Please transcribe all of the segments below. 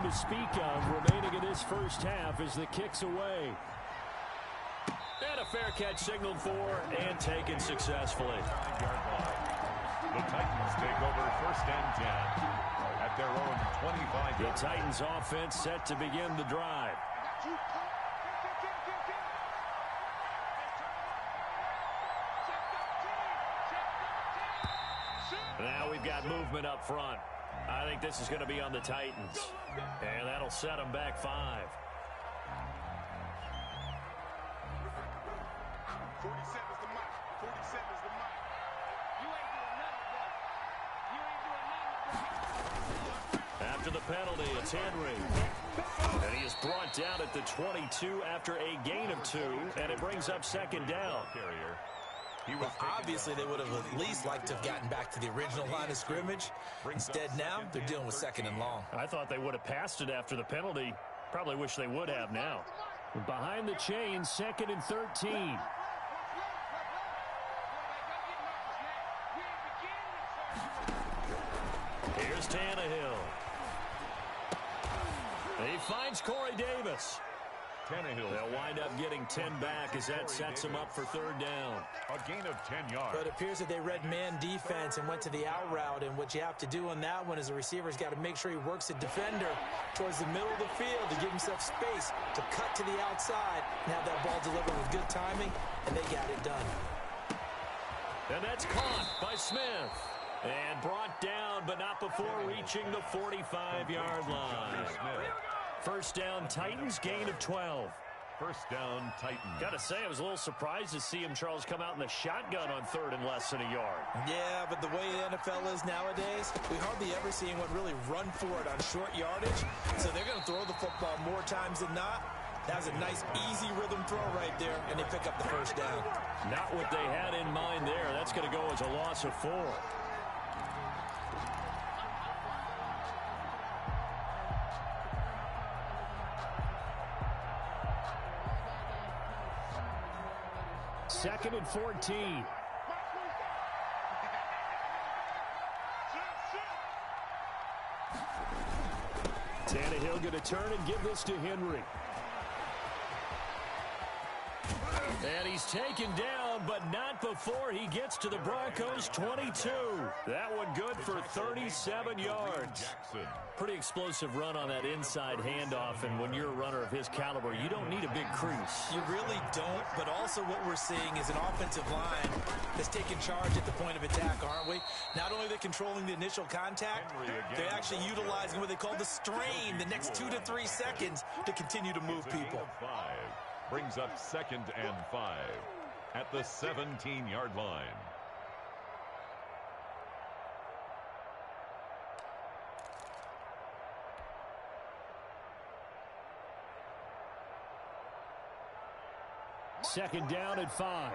to speak of remaining in this first half as the kick's away. And a fair catch signaled for and taken successfully. The Titans take over 1st and 10 at their own 25. The Titans offense set to begin the drive. Now we've got movement up front. I think this is going to be on the Titans. And that'll set them back 5. 47's the mic. 47's the mic. You ain't doing nothing, bro. After the penalty, it's Henry. And he is brought down at the 22 after a gain of 2. And it brings up 2nd down. Well, obviously, they would have at least liked to have gotten back to the original line of scrimmage. Instead, now, they're dealing with 2nd and long. I thought they would have passed it after the penalty. Probably wish they would have now. Behind the chains, 2nd and 13. Here's Tannehill. He finds Corey Davis. They'll wind up getting 10 back as that sets them up for 3rd down. A gain of 10 yards. But it appears that they read man defense and went to the out route. And what you have to do on that one is the receiver's got to make sure he works the defender towards the middle of the field to give himself space to cut to the outside and have that ball delivered with good timing, and they got it done. And that's caught by Smith. And brought down, but not before reaching the 45-yard line. 1st down, Titans, gain of 12. 1st down, Titans. Got to say, I was a little surprised to see him, Charles, come out in the shotgun on 3rd and less than a yard. Yeah, but the way the NFL is nowadays, we hardly ever see anyone really run for it on short yardage. So they're going to throw the football more times than not. That was a nice, easy rhythm throw right there, and they pick up the 1st down. Not what they had in mind there. That's going to go as a loss of 4. Second and 14. Tannehill going to turn and give this to Henry. And he's taken down, but not before he gets to the Broncos' 22. That one good for 37 yards. Pretty explosive run on that inside handoff, and when you're a runner of his caliber, you don't need a big crease. You really don't, but also what we're seeing is an offensive line that's taking charge at the point of attack, aren't we? Not only are they controlling the initial contact, they're actually utilizing what they call the strain, the next 2 to 3 seconds to continue to move people. Brings up 2nd and 5 at the 17-yard line. Second down at 5.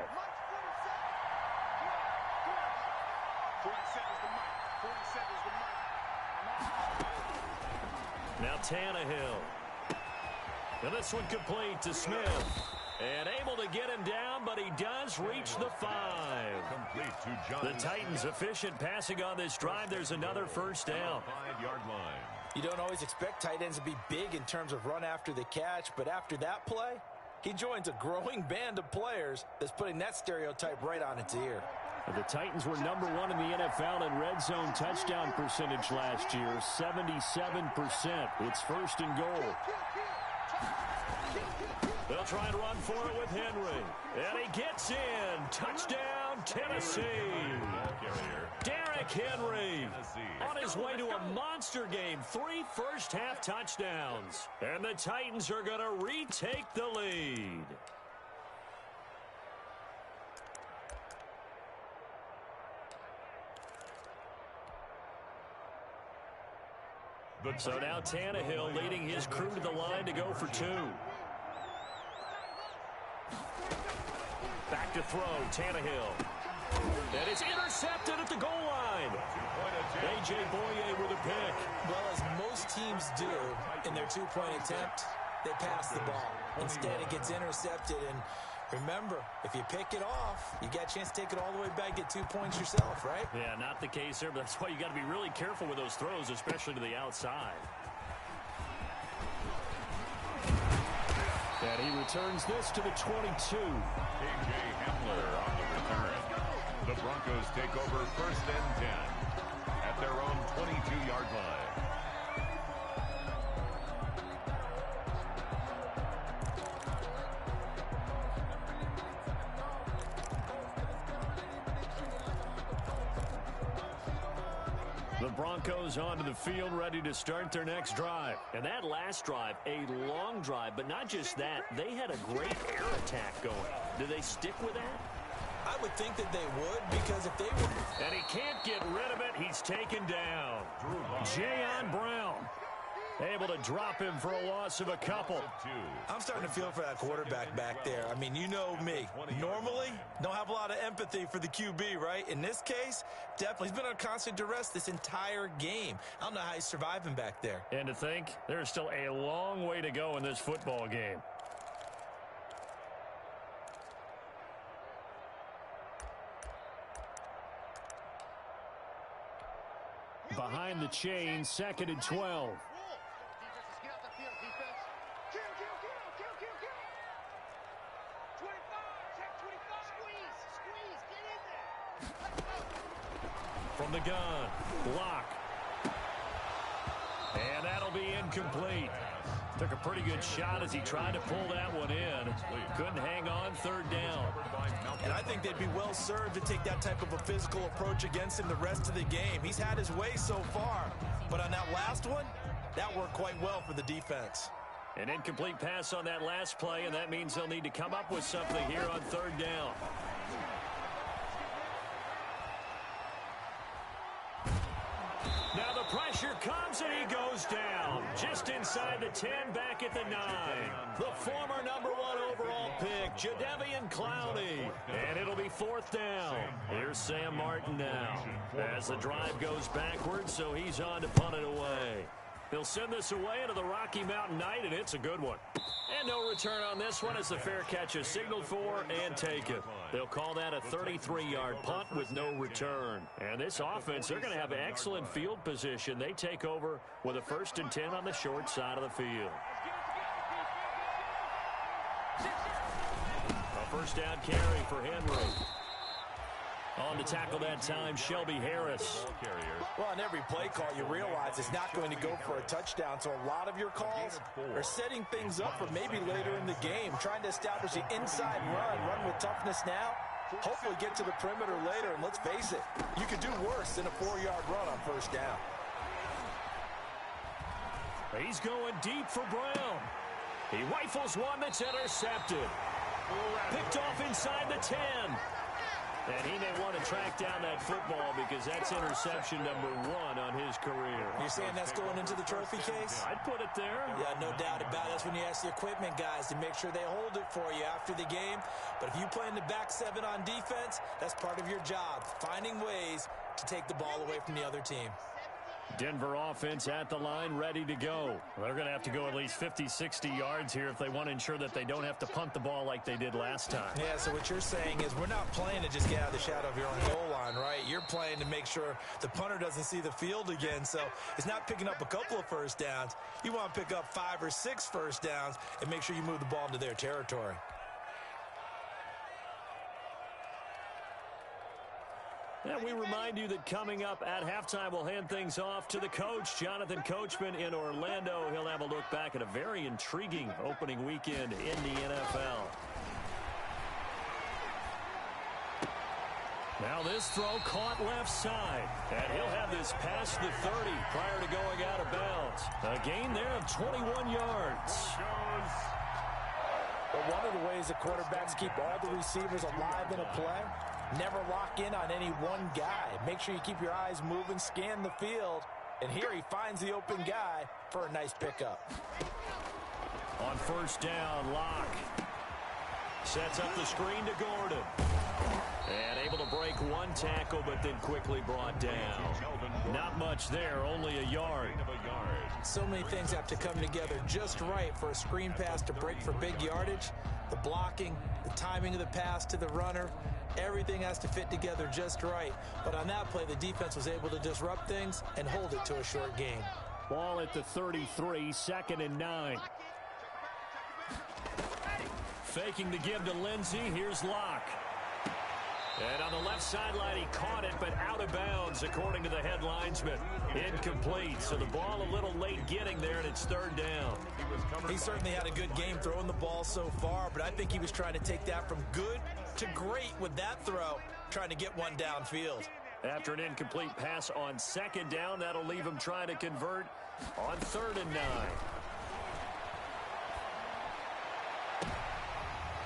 47's the mic. 47's the mic. Now Tannehill. And this one complete to Smith. And able to get him down, but he does reach the 5. Complete to John. The Titans efficient passing on this drive. There's another 1st down. 5-yard line. You don't always expect tight ends to be big in terms of run after the catch, but after that play, he joins a growing band of players that's putting that stereotype right on its ear. The Titans were number 1 in the NFL in red zone touchdown percentage last year, 77%. It's 1st and goal. They'll try and run for it with Henry. And he gets in. Touchdown, Tennessee. Derrick Henry on his way to a monster game. 3 first-half touchdowns. And the Titans are going to retake the lead. So now Tannehill leading his crew to the line to go for 2. Back to throw, Tannehill. And it's intercepted at the goal line. A.J. Boye with a pick. Well, as most teams do in their 2-point attempt, they pass the ball. Instead, it gets intercepted. And remember, if you pick it off, you got a chance to take it all the way back, get 2 points yourself, right? Yeah, not the case there, but that's why you got to be really careful with those throws, especially to the outside. returns this to the 22. A.J. Hamler on the return. The Broncos take over 1st and 10 at their own 22-yard line. The Broncos onto the field, ready to start their next drive. And that last drive, a long drive, but not just that. They had a great air attack going. Do they stick with that? I would think that they would, because if they would... And he can't get rid of it. He's taken down. Jayon Brown able to drop him for a loss of a couple. I'm starting to feel for that quarterback back there. I mean, you know me. Normally, don't have a lot of empathy for the QB, right? In this case, definitely. He's been on constant duress this entire game. I don't know how he's surviving back there. And to think, there's still a long way to go in this football game. Behind the chain, 2nd and 12. From the gun, block. And that'll be incomplete. Took a pretty good shot as he tried to pull that one in. Couldn't hang on, 3rd down. And I think they'd be well served to take that type of a physical approach against him the rest of the game. He's had his way so far. But on that last one, that worked quite well for the defense. An incomplete pass on that last play, and that means they'll need to come up with something here on 3rd down. Now the pressure comes and he goes down. Just inside the 10, back at the 9. The former #1 overall pick, Jadeveon Clowney. And it'll be 4th down. Here's Sam Martin now. As the drive goes backwards, so he's on to punt it away. He'll send this away into the Rocky Mountain Night, and it's a good one. And no return on this one as the fair catch is signaled for and taken. They'll call that a 33-yard punt with no return. And this offense, they're going to have excellent field position. They take over with a 1st and 10 on the short side of the field. A 1st down carry for Henry. On to tackle that time, Shelby Harris. Well, on every play call, you realize it's not going to go for a touchdown. So a lot of your calls are setting things up for maybe later in the game, trying to establish the inside run with toughness now, hopefully get to the perimeter later. And let's face it, you could do worse than a 4-yard run on 1st down. He's going deep for Brown. He rifles one that's intercepted. Picked off inside the 10. And he may want to track down that football because that's interception #1 on his career. You're saying that's going into the trophy case? I'd put it there. Yeah, no doubt about it. That's when you ask the equipment guys to make sure they hold it for you after the game. But if you play in the back 7 on defense, that's part of your job, finding ways to take the ball away from the other team. Denver offense at the line, ready to go. They're going to have to go at least 50, 60 yards here if they want to ensure that they don't have to punt the ball like they did last time. Yeah, so what you're saying is we're not playing to just get out of the shadow of your own goal line, right? You're playing to make sure the punter doesn't see the field again. So it's not picking up a couple of 1st downs. You want to pick up 5 or 6 1st downs and make sure you move the ball into their territory. And we remind you that coming up at halftime, we'll hand things off to the coach, Jonathan Coachman in Orlando. He'll have a look back at a very intriguing opening weekend in the NFL. Now this throw caught left side. And he'll have this past the 30 prior to going out of bounds. A gain there of 21 yards. But one of the ways the quarterbacks keep all the receivers alive in a play, never lock in on any one guy. Make sure you keep your eyes moving, scan the field. And here he finds the open guy for a nice pickup. On 1st down, Locke sets up the screen to Gordon. And able to break one tackle, but then quickly brought down. Not much there, only a yard. So many things have to come together just right for a screen pass to break for big yardage. The blocking, the timing of the pass to the runner, everything has to fit together just right. But on that play, the defense was able to disrupt things and hold it to a short gain. Ball at the 33, 2nd and 9. Faking the give to Lindsey. Here's Locke. And on the left sideline, he caught it, but out of bounds, according to the head linesman. Incomplete, so the ball a little late getting there, and it's third down. He certainly had a good game throwing the ball so far, but I think he was trying to take that from good to great with that throw, trying to get one downfield. After an incomplete pass on second down, that'll leave him trying to convert on 3rd and 9.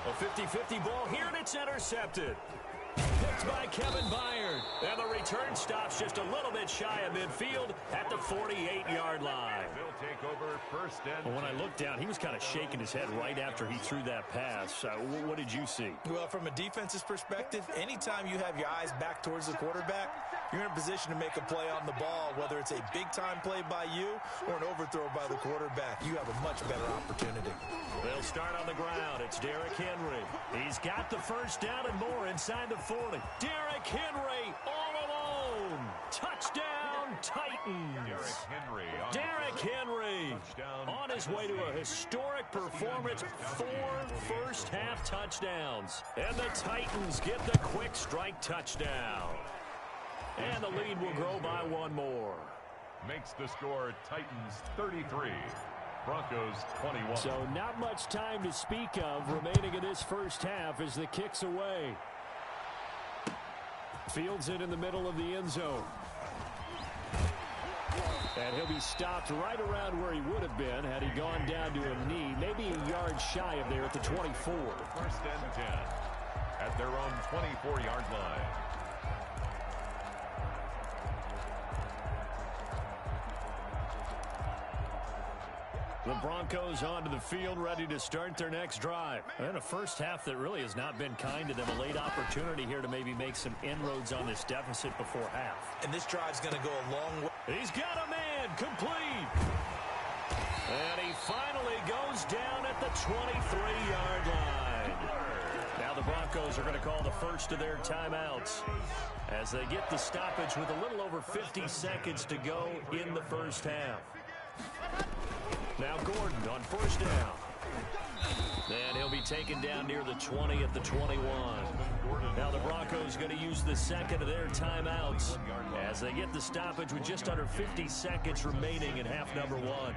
A 50-50 ball here, and it's intercepted. Picked by Kevin Byard. And the return stops just a little bit shy of midfield at the 48-yard line. They'll take over 1st and 10. When I looked down, he was kind of shaking his head right after he threw that pass. What did you see? Well, from a defense's perspective, anytime you have your eyes back towards the quarterback, you're in a position to make a play on the ball, whether it's a big-time play by you or an overthrow by the quarterback. You have a much better opportunity. They'll start on the ground. It's Derrick Henry. He's got the first down and more inside the 40. Derrick Henry all alone. Touchdown, Titans. Derrick Henry on his way to a historic performance. 4 first-half touchdowns. And the Titans get the quick strike touchdown. And the lead will grow by 1 more. Makes the score Titans 33. Broncos 21. So not much time to speak of remaining in this first half as the kick's away. Fields it in the middle of the end zone. And he'll be stopped right around where he would have been had he gone down to a knee, maybe a yard shy of there at the 24. 1st and 10 at their own 24-yard line. The Broncos onto the field, ready to start their next drive. And a first half that really has not been kind to them. A late opportunity here to maybe make some inroads on this deficit before half. And this drive's going to go a long way. He's got a man, complete. And he finally goes down at the 23-yard line. Now the Broncos are going to call the first of their timeouts as they get the stoppage with a little over 50 seconds to go in the first half. Now Gordon on first down. And he'll be taken down near the 20 at the 21. Now the Broncos going to use the second of their timeouts as they get the stoppage with just under 50 seconds remaining in half number 1.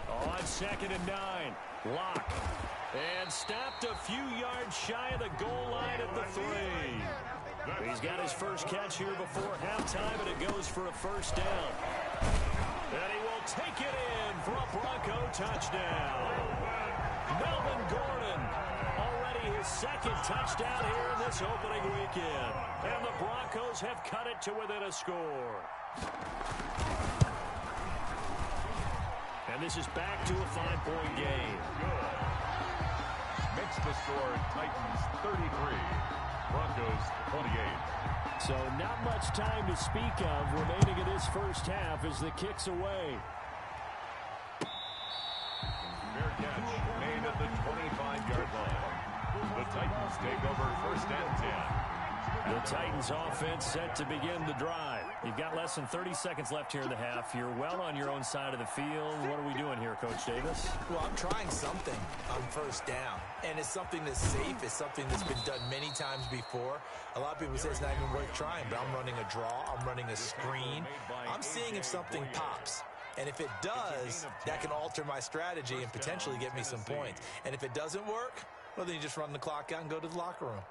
On 2nd and 9, Locke. And stopped a few yards shy of the goal line at the 3. He's got his first catch here before halftime, and it goes for a first down. And he will take it in for a Bronco touchdown. Melvin Gordon, already his 2nd touchdown here in this opening weekend. And the Broncos have cut it to within a score. And this is back to a 5-point game. Makes the score Titans 33. Broncos 28. So not much time to speak of remaining in this first half as the kick's away. Fair catch made at the 25-yard line. The Titans take over 1st and 10. The Titans offense set to begin the drive. You've got less than 30 seconds left here in the half. You're well on your own side of the field. What are we doing here, Coach Davis? Well, I'm trying something on first down. And it's something that's safe. It's something that's been done many times before. A lot of people say it's not even worth trying, but I'm running a draw. I'm running a screen. I'm seeing if something pops. And if it does, that can alter my strategy and potentially get me some points. And if it doesn't work, well, then you just run the clock out and go to the locker room.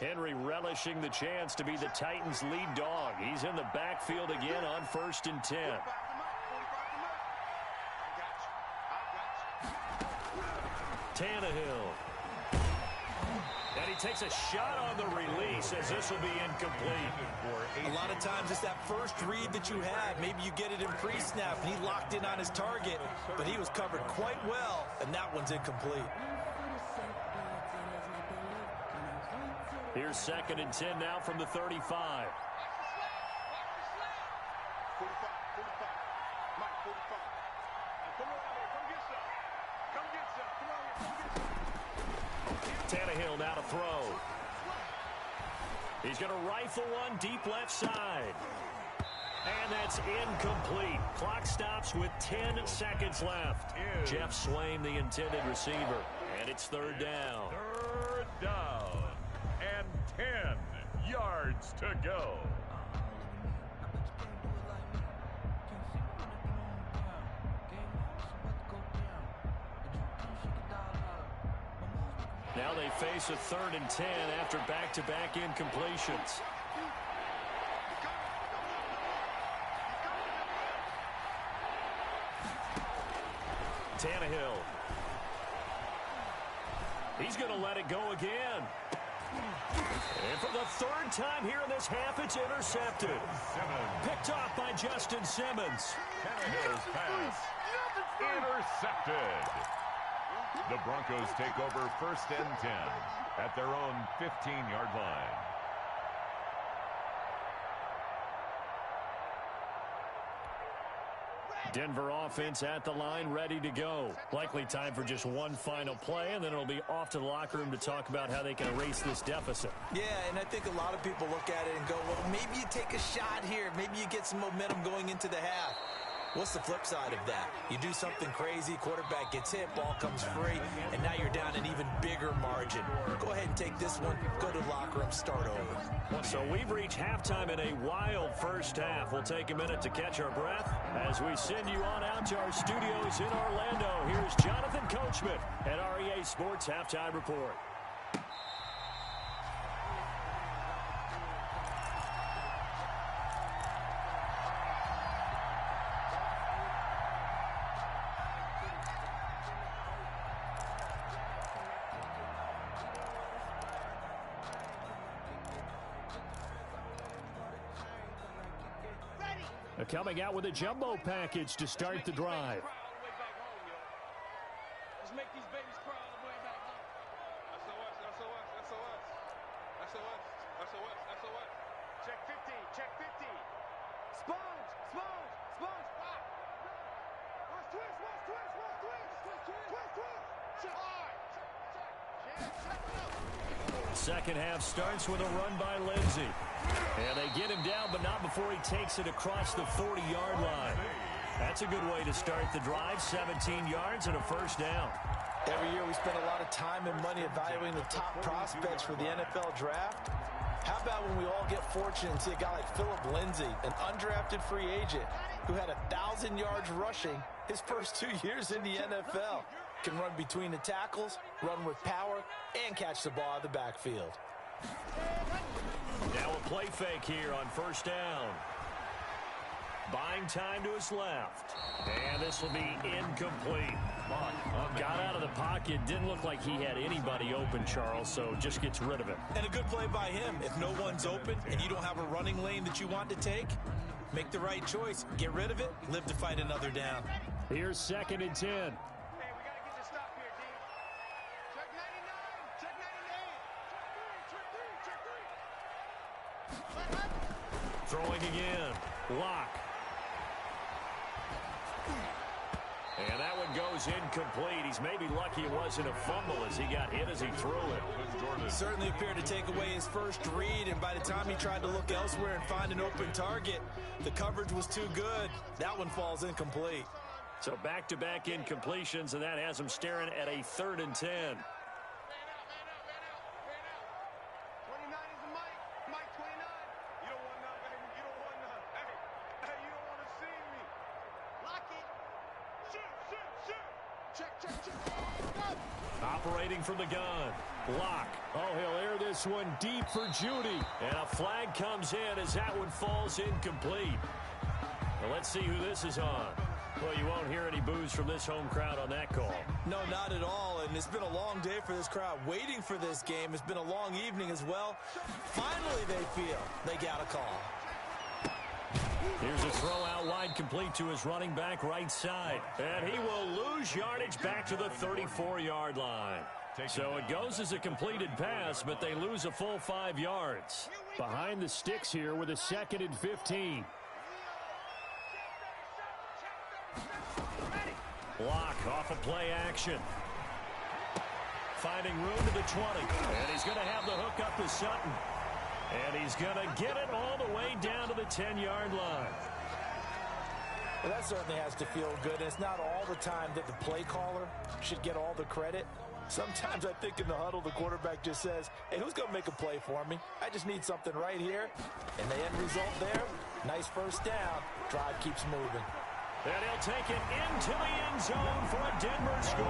Henry relishing the chance to be the Titans' lead dog. He's in the backfield again on 1st and 10. Tannehill. And he takes a shot on the release as this will be incomplete. A lot of times it's that first read that you have. Maybe you get it in pre-snap and he locked in on his target, but he was covered quite well, and that one's incomplete. Here's 2nd and 10 now from the 35. 45. Mike, 45. Come on out here. Come get some. Tannehill now to throw. He's going to rifle one deep left side. And that's incomplete. Clock stops with 10 seconds left. Jeff Swain, the intended receiver. And it's third down. Third down. And 10 yards to go. Now they face a 3rd and 10 after back-to-back incompletions. Tannehill. He's going to let it go again. And for the 3rd time here in this half, it's intercepted. Picked off by Justin Simmons. Tannehill's pass intercepted. The Broncos take over 1st and 10 at their own 15-yard line. Denver offense at the line, ready to go. Likely time for just one final play, and then it'll be off to the locker room to talk about how they can erase this deficit. Yeah, and I think a lot of people look at it and go, well, maybe you take a shot here. Maybe you get some momentum going into the half. What's the flip side of that? You do something crazy, quarterback gets hit, ball comes free, and now you're down an even bigger margin. Go ahead and take this one, go to the locker room, start over. So we've reached halftime in a wild first half. We'll take a minute to catch our breath as we send you on out to our studios in Orlando. Here's Jonathan Coachman at REA Sports Halftime Report. Coming out with a jumbo package to start the drive. Let's make these babies cry all the way back home. SOS. Check 50. Sponge. Twist. Second half starts with a run by Lindsey. And they get him down, but not before he takes it across the 40-yard line. That's a good way to start the drive. 17 yards and a first down. Every year we spend a lot of time and money evaluating the top prospects for the NFL draft. How about when we all get fortunate and see a guy like Phillip Lindsay, an undrafted free agent who had 1,000 yards rushing his first 2 years in the NFL. Can run between the tackles, run with power, and catch the ball out of the backfield. Now a play fake here on first down. Buying time to his left. And this will be incomplete. Got out of the pocket. Didn't look like he had anybody open, Charles, so just gets rid of it. And a good play by him. If no one's open and you don't have a running lane that you want to take, make the right choice. Get rid of it. Live to fight another down. Here's 2nd and 10. Hey, we got to get the stop here, D. Check 99. Check 98. Check 3. Throwing again. Lock. And that one goes incomplete. He's maybe lucky it wasn't a fumble as he got hit as he threw it. Certainly appeared to take away his first read, and by the time he tried to look elsewhere and find an open target, the coverage was too good. That one falls incomplete. So back-to-back incompletions, and that has him staring at a 3rd and 10. Man out. 29 is the mic. Mike 29. You don't want none, baby. You don't want none. Hey, you don't want to see me. Lock it. Shoot. Check. Operating from the gun. Lock. Oh, he'll air this one deep for Judy. And a flag comes in as that one falls incomplete. Well, let's see who this is on. Well, you won't hear any boos from this home crowd on that call. No, not at all, and it's been a long day for this crowd waiting for this game. It's been a long evening as well. Finally, they feel they got a call. Here's a throw out wide, complete to his running back right side. And he will lose yardage back to the 34-yard line. So it goes as a completed pass, but they lose a full 5 yards. Behind the sticks here with a 2nd and 15. Lock off a play action. finding room to the 20. And he's going to have the hook up to Sutton. And he's going to get it all the way down to the 10-yard line. Well, that certainly has to feel good. And it's not all the time that the play caller should get all the credit. Sometimes I think in the huddle, the quarterback just says, hey, who's going to make a play for me? I just need something right here. And the end result there, nice first down. Drive keeps moving. And he'll take it into the end zone for a Denver score.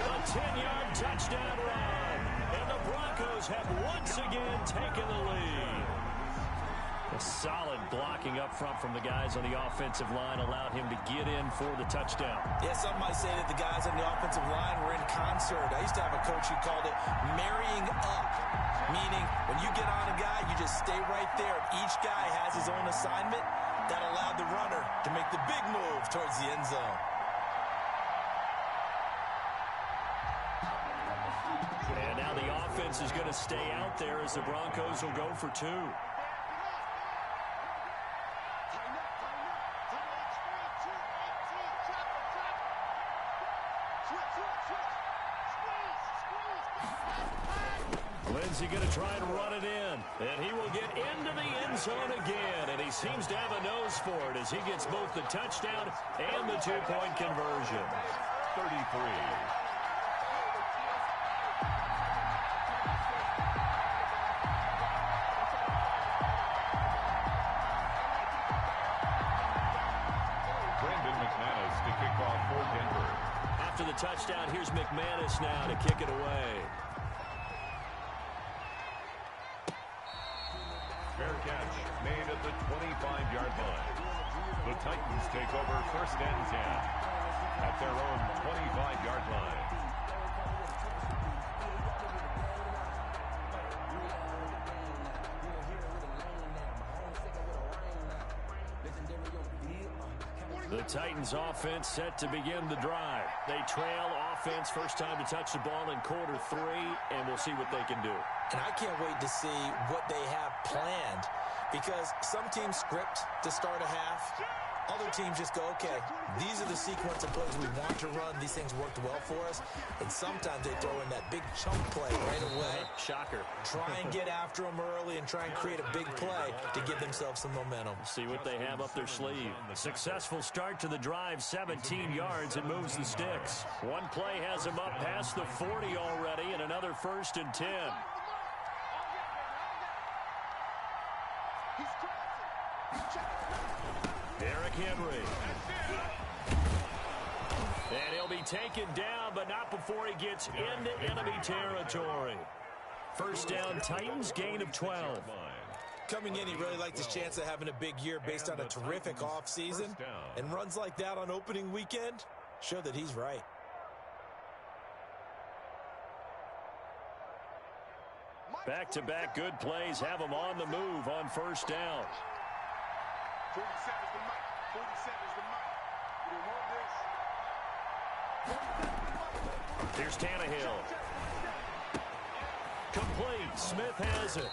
A 10-yard touchdown run. And the Broncos have once again taken the lead. A solid blocking up front from the guys on the offensive line allowed him to get in for the touchdown. Yeah, some might say that the guys on the offensive line were in concert. I used to have a coach who called it marrying up, meaning when you get on a guy, you just stay right there. Each guy has his own assignment. That allowed the runner to make the big move towards the end zone. And now the offense is going to stay out there as the Broncos will go for two. Lindsay going to try and run it in. And he will get into the end zone again. And he seems to have a nose for it as he gets both the touchdown and the two-point conversion. 33. To kick off for Denver. After the touchdown, here's McManus now to kick it away. Fair catch made at the 25-yard line. The Titans take over first and 10 at their own 25-yard line. The Titans offense set to begin the drive. They trail offense first time to touch the ball in quarter 3, and we'll see what they can do. And I can't wait to see what they have planned, because some teams script to start a half. Other teams just go, okay, these are the sequence of plays we want to run. These things worked well for us. And sometimes they throw in that big chunk play right away. Shocker. Try and get after them early and try and create a big play to give themselves some momentum. See what they have up their sleeve. Successful start to the drive, 17 yards, and moves the sticks. One play has him up past the 40 already, and another 1st and 10. Derrick Henry. And he'll be taken down, but not before he gets into enemy territory. First down, Titans, gain of 12. Coming in, he really liked his chance of having a big year based on a terrific offseason. And runs like that on opening weekend show that he's right. Back-to-back good plays have him on the move on first down. 47 is the mic. 47 is the mic. Here's Tannehill. Complete. Smith has it.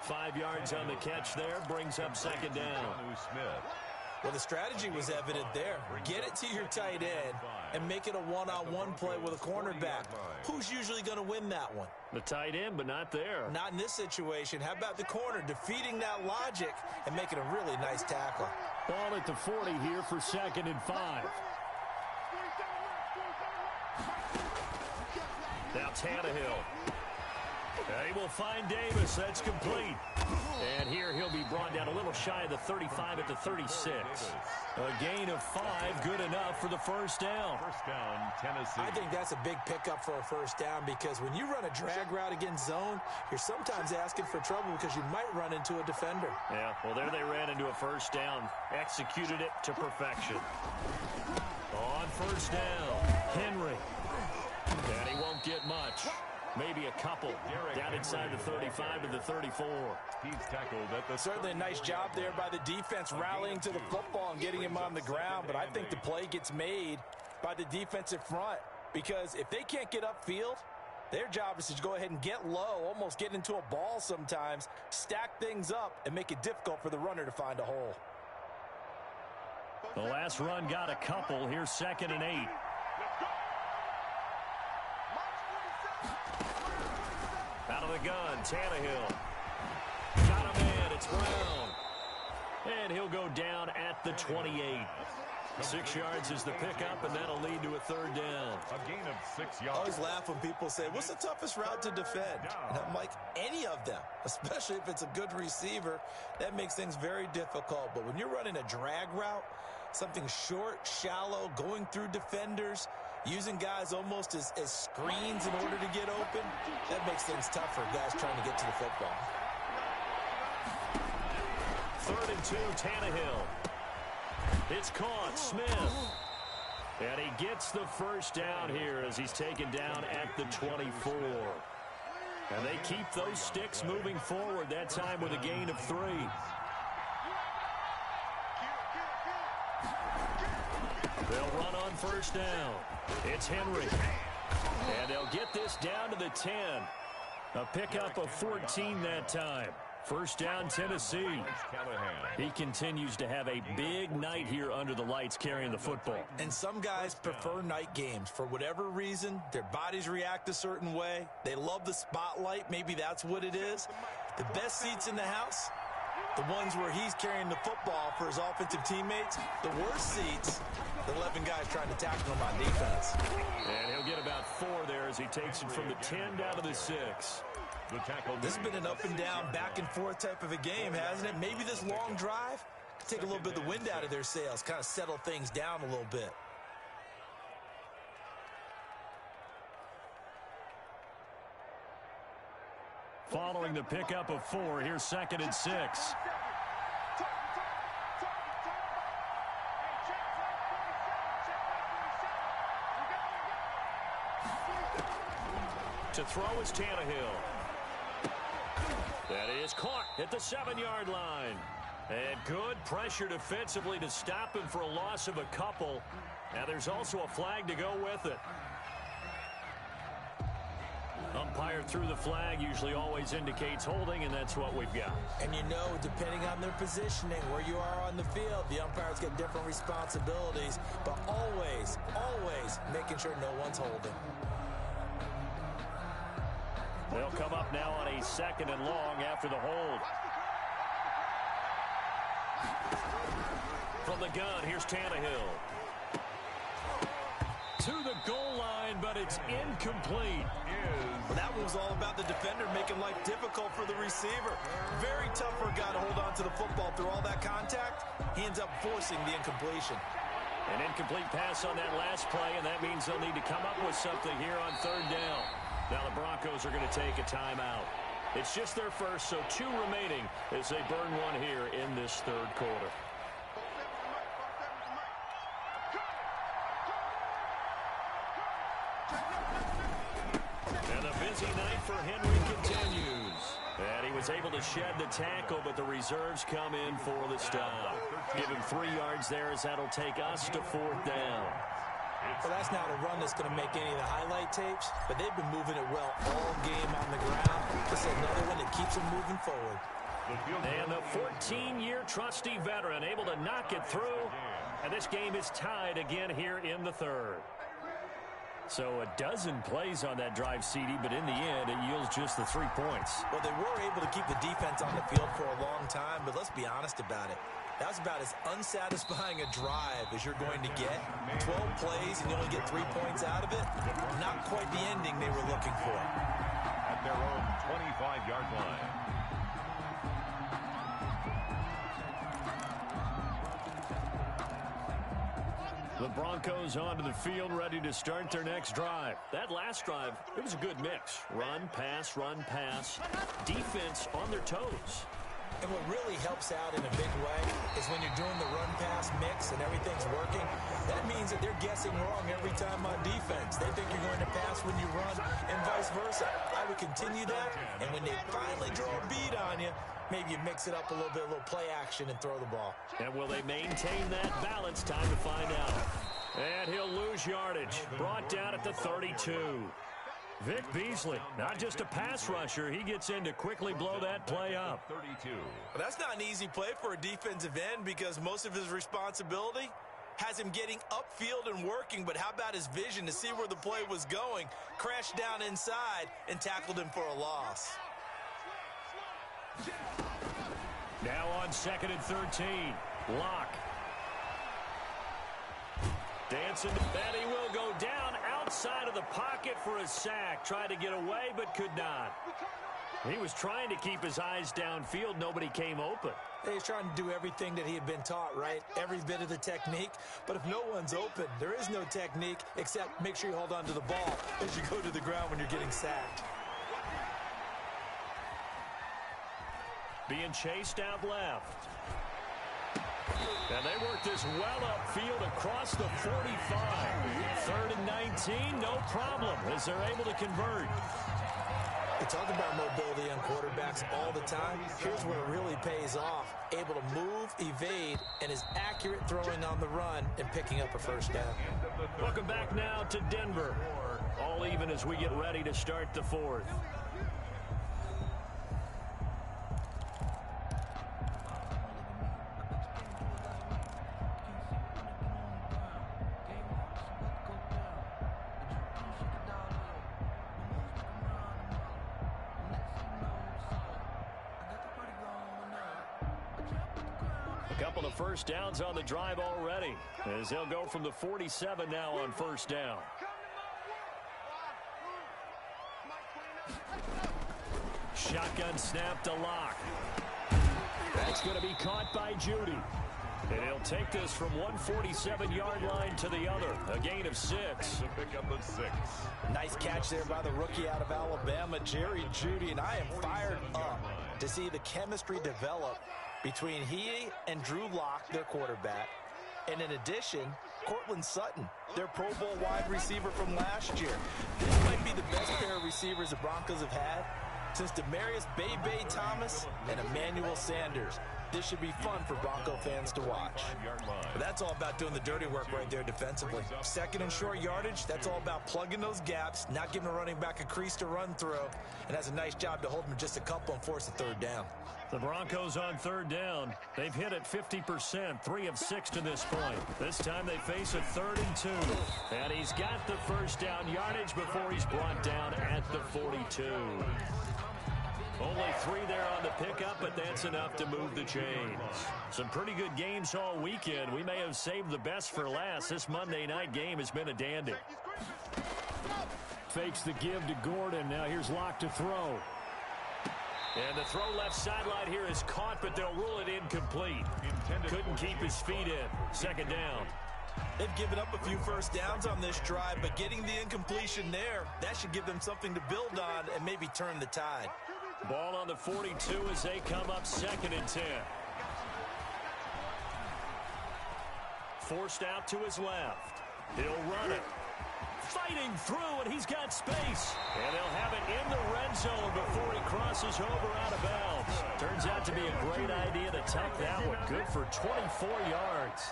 5 yards on the catch there. Brings up second down. Well, the strategy was evident there. Get it to your tight end and make it a one-on-one play with a cornerback. Who's usually going to win that one? The tight end, but not there. Not in this situation. How about the corner defeating that logic and making a really nice tackle? Ball at the 40 here for 2nd and 5. Now Tannehill. He will find Davis. That's complete. And here he'll be brought down a little shy of the 35 at the 36. A gain of 5, good enough for the first down. First down, Tennessee. I think that's a big pickup for a first down, because when you run a drag route against zone, you're sometimes asking for trouble because you might run into a defender. Yeah, well, there they ran into a first down. Executed it to perfection. On first down, Henry. And he won't get much. Maybe a couple down inside the 35 to the 34. He's tackled at the Certainly a nice job there by the defense rallying to the football and getting him on the ground. But I think the play gets made by the defensive front, because if they can't get upfield, their job is to go ahead and get low, almost get into a ball sometimes, stack things up, and make it difficult for the runner to find a hole. The last run got a couple. Here's 2nd and 8. the gun, Tannehill. Got a man, it's Brown. And he'll go down at the 28. 6 yards is the pickup, and that'll lead to a third down. A gain of 6 yards. I always laugh when people say, what's the toughest route to defend? And I'm like, any of them, especially if it's a good receiver. That makes things very difficult. But when you're running a drag route, something short, shallow, going through defenders, using guys almost as screens in order to get open, that makes things tough for guys trying to get to the football. 3rd and 2, Tannehill. It's caught, Smith. And he gets the first down here as he's taken down at the 24. And they keep those sticks moving forward, that time with a gain of 3. They'll run on first down. It's Henry. And they'll get this down to the 10. A pickup of 14 that time. First down, Tennessee. He continues to have a big night here under the lights carrying the football. And some guys prefer night games. For whatever reason, their bodies react a certain way. They love the spotlight. Maybe that's what it is. The best seats in the house, the ones where he's carrying the football for his offensive teammates. The worst seats, the 11 guys trying to tackle him on defense. And he'll get about 4 there as he takes it from the 10 down to the 6. This has been an up and down, back and forth type of a game, hasn't it? Maybe this long drive could take a little bit of the wind out of their sails, kind of settle things down a little bit. Following the pickup of 4, here's 2nd and 6. To throw is Tannehill. That is caught at the 7-yard line. And good pressure defensively to stop him for a loss of a couple. Now there's also a flag to go with it. Umpire threw the flag, usually always indicates holding, and that's what we've got. And you know, depending on their positioning, where you are on the field, the umpires get different responsibilities, but always, always making sure no one's holding. They'll come up now on a 2nd and long after the hold. From the gun, here's Tannehill. To the goal line, but it's incomplete. Well, that was all about the defender making life difficult for the receiver. Very tough for a guy to hold on to the football through all that contact. He ends up forcing the incompletion. An incomplete pass on that last play, and that means they'll need to come up with something here on 3rd down. Now the Broncos are going to take a timeout. It's just their first, so 2 remaining as they burn one here in this 3rd quarter. And a busy night for Henry continues. And he was able to shed the tackle, but the reserves come in for the stop. Give him 3 yards there as that'll take us to 4th down. Well, that's not a run that's going to make any of the highlight tapes, but they've been moving it well all game on the ground. Just another one that keeps them moving forward. And the 14-year trusty veteran able to knock it through. And this game is tied again here in the 3rd. So a dozen plays on that drive, CD, but in the end, it yields just the 3 points. Well, they were able to keep the defense on the field for a long time, but let's be honest about it. That was about as unsatisfying a drive as you're going to get. 12 plays and you only get 3 points out of it. Not quite the ending they were looking for. At their own 25-yard line. The Broncos onto the field, ready to start their next drive. That last drive, it was a good mix. Run, pass, defense on their toes. And what really helps out in a big way is when you're doing the run-pass mix and everything's working, that means that they're guessing wrong every time on defense. They think you're going to pass when you run and vice versa. I would continue that, and when they finally draw a bead on you, maybe you mix it up a little bit, a little play action and throw the ball. And will they maintain that balance? Time to find out. And he'll lose yardage. Brought down at the 32. Vic Beasley, not just a pass rusher. He gets in to quickly blow that play up. 32. Well, that's not an easy play for a defensive end because most of his responsibility has him getting upfield and working, but how about his vision to see where the play was going? Crashed down inside and tackled him for a loss. Now on 2nd and 13. Locke. Dancing, and he will go down outside of the pocket for a sack. Tried to get away, but could not. He was trying to keep his eyes downfield. Nobody came open. He's trying to do everything that he had been taught, right? Every bit of the technique. But if no one's open, there is no technique except make sure you hold on to the ball as you go to the ground when you're getting sacked. Being chased out left. And they work this well upfield across the 45. 3rd and 19, no problem as they're able to convert. We talk about mobility on quarterbacks all the time. Here's where it really pays off. Able to move, evade, and is accurate throwing on the run and picking up a first down. Welcome back now to Denver. All even as we get ready to start the 4th. Couple of first downs on the drive already as they'll go from the 47 now on first down. Shotgun snap to Locke. That's going to be caught by Judy. And he'll take this from 147-yard line to the other. A gain of 6. To pick up a 6. Nice catch there by the rookie out of Alabama, Jerry Judy. And I am fired up to see the chemistry develop between he and Drew Lock, their quarterback. And in addition, Cortland Sutton, their Pro Bowl wide receiver from last year. This might be the best pair of receivers the Broncos have had since Demaryius Bebe Thomas and Emmanuel Sanders. This should be fun for Bronco fans to watch. But that's all about doing the dirty work right there defensively. 2nd and short yardage, that's all about plugging those gaps, not giving a running back a crease to run through, and has a nice job to hold him just a couple and force a 3rd down. The Broncos on 3rd down. They've hit it 50%, 3 of 6 to this point. This time they face a 3rd and 2. And he's got the first down yardage before he's brought down at the 42. Only 3 there on the pickup, but that's enough to move the chains. Some pretty good games all weekend. We may have saved the best for last. This Monday night game has been a dandy. Fakes the give to Gordon. Now here's Locke to throw. And the throw left sideline here is caught, but they'll rule it incomplete. Couldn't keep his feet in. 2nd down. They've given up a few first downs on this drive, but getting the incompletion there, that should give them something to build on and maybe turn the tide. Ball on the 42 as they come up 2nd and 10. Forced out to his left. He'll run it. Fighting through, and he's got space. And they'll have it in the red zone before he crosses over out of bounds. Turns out to be a great idea to tuck that one. Good for 24 yards.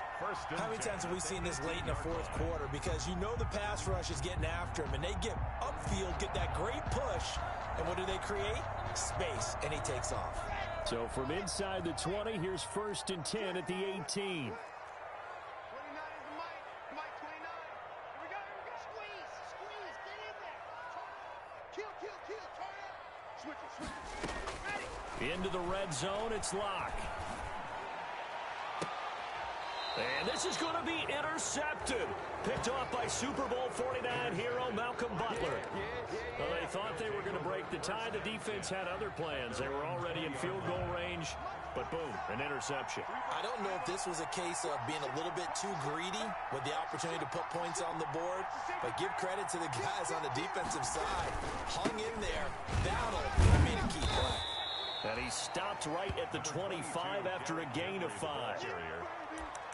How many times have we seen this late in the 4th quarter? Because you know the pass rush is getting after him, and they get upfield, get that great push, and what do they create? Space, and he takes off. So from inside the 20, here's 1st and 10 at the 18. Into the red zone, it's Locke. And this is going to be intercepted. Picked off by Super Bowl 49 hero Malcolm Butler. Well, they thought they were going to break the tie. The defense had other plans. They were already in field goal range, but boom, an interception. I don't know if this was a case of being a little bit too greedy with the opportunity to put points on the board, but give credit to the guys on the defensive side. Hung in there, battled, and made a key play. And he stopped right at the 25 after a gain of 5.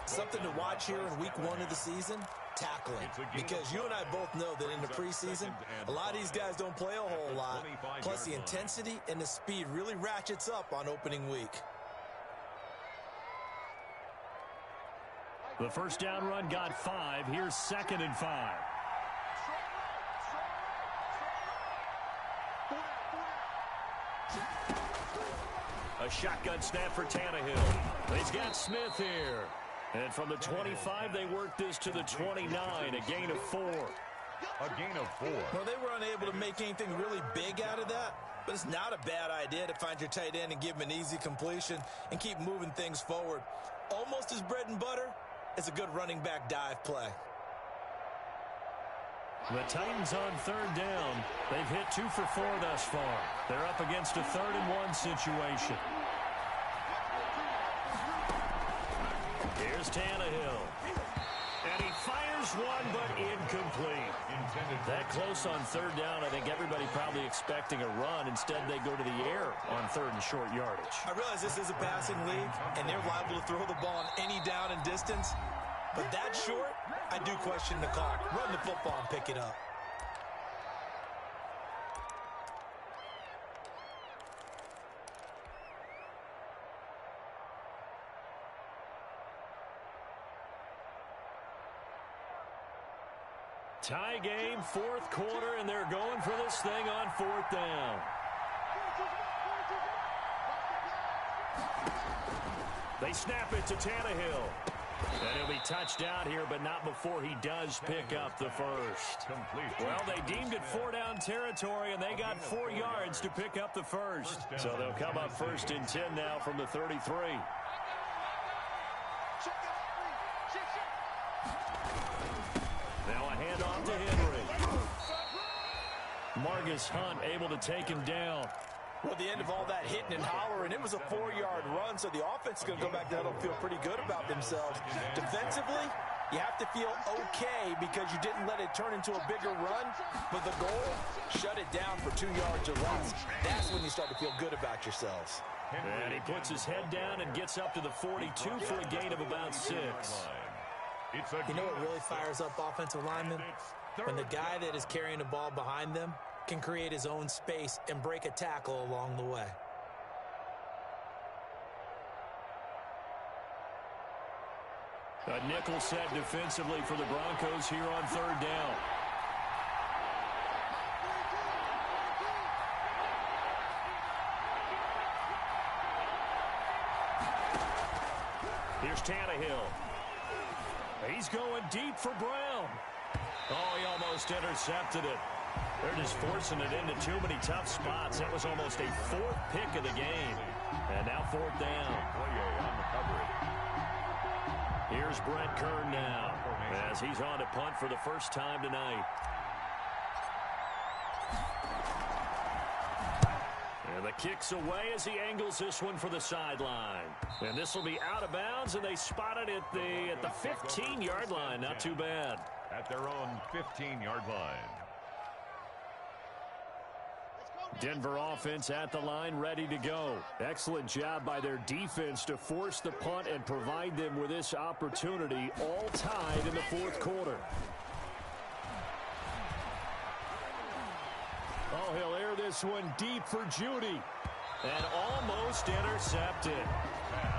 Something to watch here in week 1 of the season, tackling. Because you and I both know that in the preseason, a lot of these guys don't play a whole lot. Plus the intensity and the speed really ratchets up on opening week. The first down run got 5. Here's 2nd and 5. A shotgun snap for Tannehill. He's got Smith here. And from the 25, they work this to the 29, a gain of 4. A gain of 4. Well, they were unable to make anything really big out of that, but it's not a bad idea to find your tight end and give him an easy completion and keep moving things forward. Almost as bread and butter as a good running back dive play. The Titans on third down. They've hit 2 for 4 thus far. They're up against a 3rd-and-1 situation. Here's Tannehill. And he fires one, but incomplete. That close on third down, I think everybody probably expecting a run. Instead, they go to the air on 3rd and short yardage. I realize this is a passing league, and they're liable to throw the ball on any down and distance. But that short, I do question the call. Run the football and pick it up. Tie game, 4th quarter, and they're going for this thing on 4th down. They snap it to Tannehill. And he'll be touched out here, but not before he does pick up the first. Well, they deemed it 4-down territory, and they got 4 yards to pick up the first. So they'll come up 1st and 10 now from the 33. Now a handoff to Henry. Margus Hunt able to take him down. Well, at the end of all that hitting and hollering, it was a 4-yard run, so the offense is going to go back to huddle and feel pretty good about themselves. Defensively, you have to feel okay because you didn't let it turn into a bigger run, but the goal, shut it down for 2 yards or less. That's when you start to feel good about yourselves. And he puts his head down and gets up to the 42 for a gain of about 6. You know what really fires up offensive linemen? When the guy that is carrying the ball behind them can create his own space and break a tackle along the way. A nickel set defensively for the Broncos here on 3rd down. Here's Tannehill. He's going deep for Brown. Oh, he almost intercepted it. They're just forcing it into too many tough spots. That was almost a 4th pick of the game. And now 4th down. Here's Brent Kern now as he's on to punt for the first time tonight. And the kick's away as he angles this one for the sideline. And this will be out of bounds, and they spot it at the 15-yard line. Not too bad. At their own 15-yard line. Denver offense at the line, ready to go. Excellent job by their defense to force the punt and provide them with this opportunity, all tied in the 4th quarter. Oh, he'll air this one deep for Judy. And almost intercepted.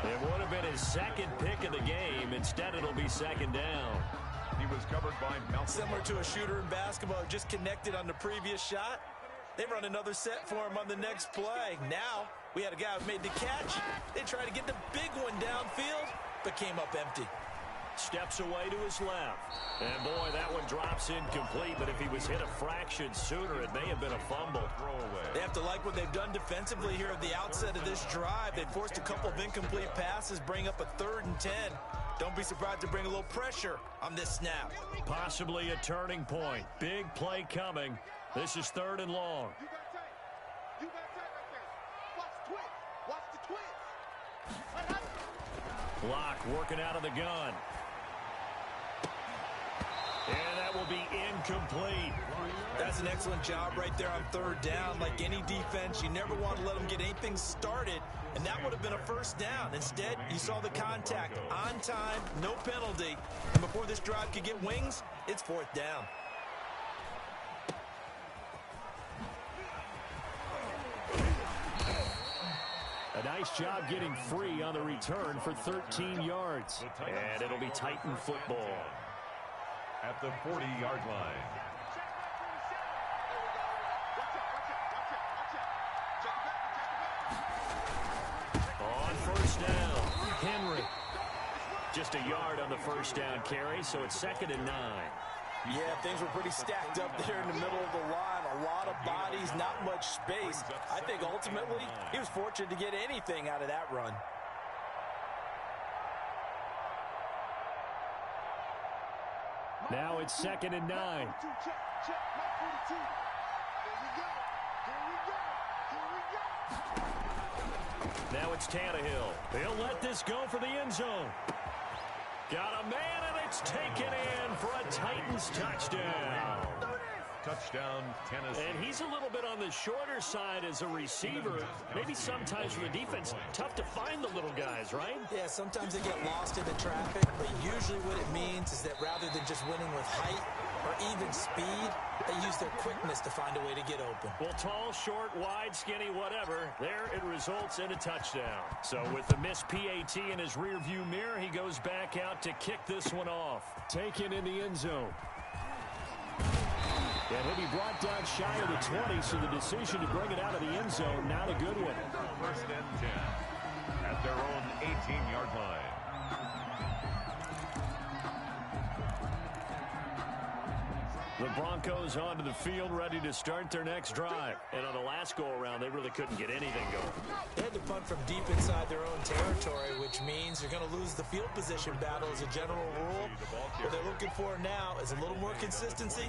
It would have been his 2nd pick of the game. Instead, it'll be 2nd down. He was covered by Malcolm. Similar to a shooter in basketball, just connected on the previous shot. They run another set for him on the next play. Now, we had a guy who made the catch. They tried to get the big one downfield, but came up empty. Steps away to his left. And, boy, that one drops incomplete, but if he was hit a fraction sooner, it may have been a fumble. They have to like what they've done defensively here at the outset of this drive. They forced a couple of incomplete passes, bring up a 3rd and 10. Don't be surprised to bring a little pressure on this snap. Possibly a turning point. Big play coming. This is 3rd and long. You got tight right there. Watch the twitch. Watch the twitch. Block working out of the gun. And that will be incomplete. That's an excellent job right there on 3rd down. Like any defense, you never want to let them get anything started, and that would have been a 1st down. Instead, you saw the contact on time, no penalty, and before this drive could get wings, it's 4th down. A nice job getting free on the return for 13 yards. And it'll be Titan football. At the 40-yard line. On 1st down, Henry. Just a yard on the first down carry, so it's 2nd and 9. Yeah, things were pretty stacked up there in the middle of the line. A lot of bodies, not much space. I think ultimately he was fortunate to get anything out of that run. Now it's 2nd and 9. Now it's Tannehill. He'll let this go for the end zone. Got a man, and it's taken in for a Titans touchdown. Touchdown, Tennessee. And he's a little bit on the shorter side as a receiver. Maybe sometimes for the defense, tough to find the little guys, right? Yeah, sometimes they get lost in the traffic, but usually what it means is that rather than just winning with height or even speed, they use their quickness to find a way to get open. Well, tall, short, wide, skinny, whatever, there it results in a touchdown. So with the missed PAT in his rearview mirror, he goes back out to kick this one off. Taken in the end zone. And he'll be brought down shy of the 20, so the decision to bring it out of the end zone, not a good one. 1st and 10 at their own 18-yard line. The Broncos onto the field, ready to start their next drive. And on the last go-around, they really couldn't get anything going. They had to punt from deep inside their own territory, which means they're going to lose the field position battle as a general rule. What they're looking for now is a little more consistency,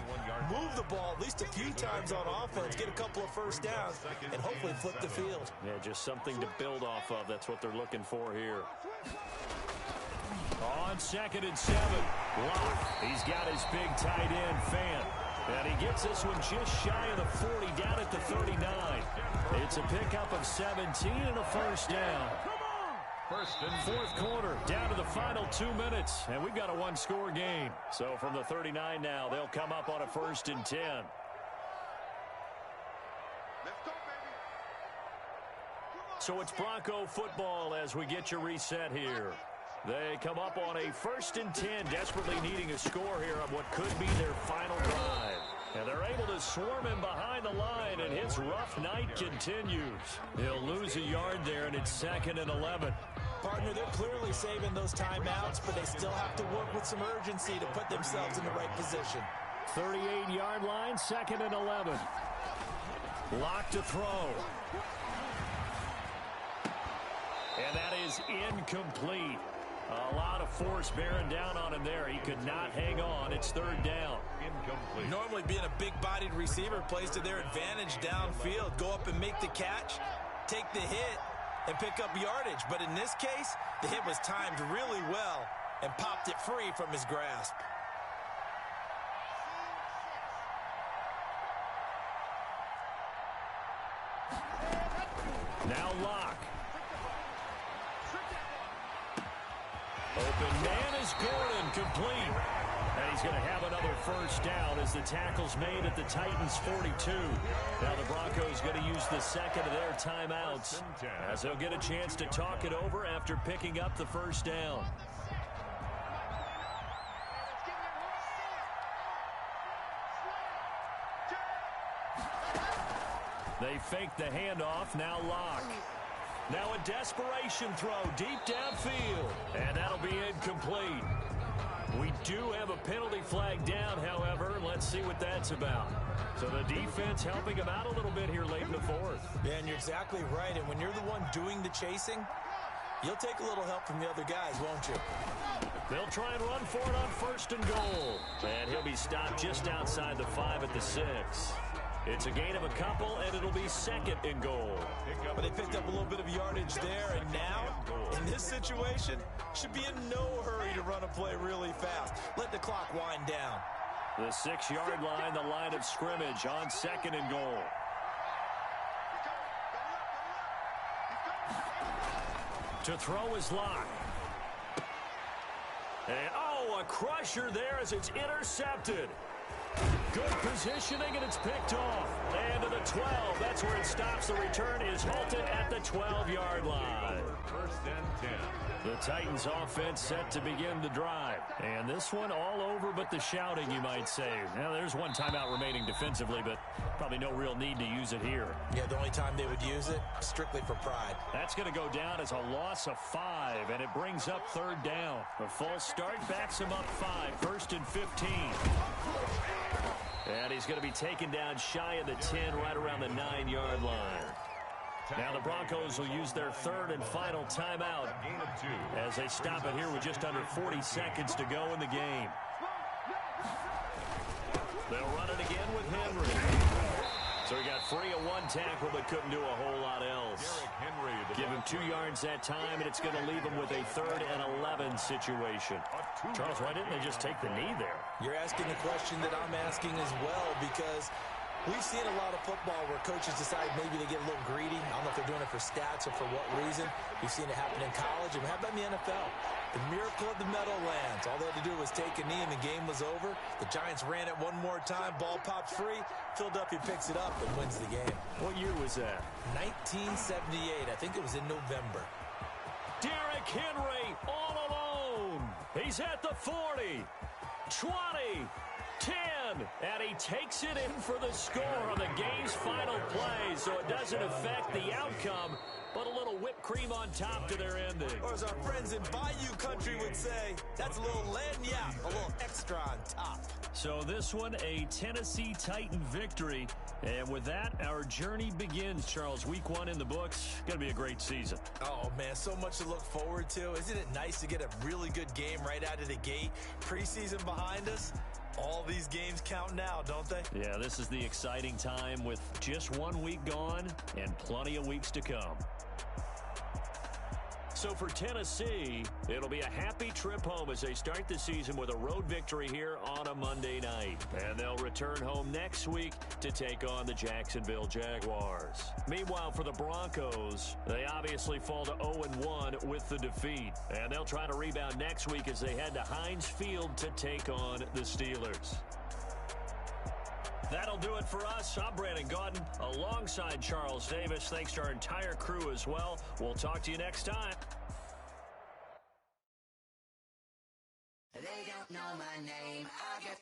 move the ball at least a few times on offense, get a couple of first downs, and hopefully flip the field. Yeah, just something to build off of. That's what they're looking for here. On 2nd and 7, Locke. He's got his big tight end, Fant. And he gets this one just shy of the 40, down at the 39. It's a pickup of 17 and a first down. Fourth quarter, down to the final 2 minutes, and we've got a one-score game. So from the 39 now, they'll come up on a 1st and 10. So it's Bronco football as we get your reset here. They come up on a 1st and 10, desperately needing a score here on what could be their final drive. And they're able to swarm him behind the line, and his rough night continues. He'll lose a yard there, and it's 2nd and 11. Partner, they're clearly saving those timeouts, but they still have to work with some urgency to put themselves in the right position. 38-yard line, 2nd and 11. Lock to throw. And that is incomplete. A lot of force bearing down on him there. He could not hang on. It's 3rd down. Incomplete. Normally being a big-bodied receiver plays to their advantage downfield. Go up and make the catch, take the hit, and pick up yardage. But in this case, the hit was timed really well and popped it free from his grasp. Now Locke. Open man is Gordon, complete. And he's going to have another first down as the tackle's made at the Titans' 42. Now the Broncos going to use the second of their timeouts as they'll get a chance to talk it over after picking up the first down. They fake the handoff, now Locke. Now a desperation throw deep downfield, and that'll be incomplete. We do have a penalty flag down, however. Let's see what that's about. So the defense helping him out a little bit here late in the fourth. Yeah, and you're exactly right. And when you're the one doing the chasing, you'll take a little help from the other guys, won't you? They'll try and run for it on 1st and goal. And he'll be stopped just outside the 5 at the 6. It's a gain of a couple, and it'll be 2nd and goal. But they picked up a little bit of yardage there, and now, in this situation, should be in no hurry to run a play really fast. Let the clock wind down. The 6-yard line, the line of scrimmage on 2nd and goal. To throw is Locke. And, oh, a crusher there as it's intercepted. Good positioning, and it's picked off. And to the 12. That's where it stops. The return is halted at the 12-yard line. First and 10. The Titans offense set to begin the drive. And this one all over but the shouting, you might say. Now, there's one timeout remaining defensively, but probably no real need to use it here. Yeah, the only time they would use it, strictly for pride. That's going to go down as a loss of 5, and it brings up third down. A false start backs him up 5, first and 15. And he's going to be taken down shy of the 10, right around the 9-yard line. Now the Broncos will use their third and final timeout as they stop it here with just under 40 seconds to go in the game. They'll run it again with Henry. So he got free of one tackle but couldn't do a whole lot else. Give him 2 yards that time, and it's going to leave him with a 3rd and 11 situation. Charles, why didn't they just take the knee there? You're asking the question that I'm asking as well, because we've seen a lot of football where coaches decide maybe they get a little greedy. I don't know if they're doing it for stats or for what reason. We've seen it happen in college, and how about in the NFL? The miracle of the Meadowlands. All they had to do was take a knee, and the game was over. The Giants ran it one more time. Ball pops free. Philadelphia picks it up and wins the game. What year was that? 1978. I think it was in November. Derrick Henry all alone. He's at the 40, 20, 10, and he takes it in for the score on the game's final play, so it doesn't affect the outcome, but a little whipped cream on top to their ending. Or as our friends in Bayou Country would say, that's a little lagniappe, a little extra on top. So this one, a Tennessee Titan victory. And with that, our journey begins, Charles. Week 1 in the books. Going to be a great season. Oh, man, so much to look forward to. Isn't it nice to get a really good game right out of the gate? Preseason behind us. All these games count now, don't they? Yeah, this is the exciting time with just 1 week gone and plenty of weeks to come. So for Tennessee, it'll be a happy trip home as they start the season with a road victory here on a Monday night. And they'll return home next week to take on the Jacksonville Jaguars. Meanwhile, for the Broncos, they obviously fall to 0-1 with the defeat. And they'll try to rebound next week as they head to Heinz Field to take on the Steelers. That'll do it for us. I'm Brandon Gaudin alongside Charles Davis. Thanks to our entire crew as well. We'll talk to you next time. They don't know my name. I get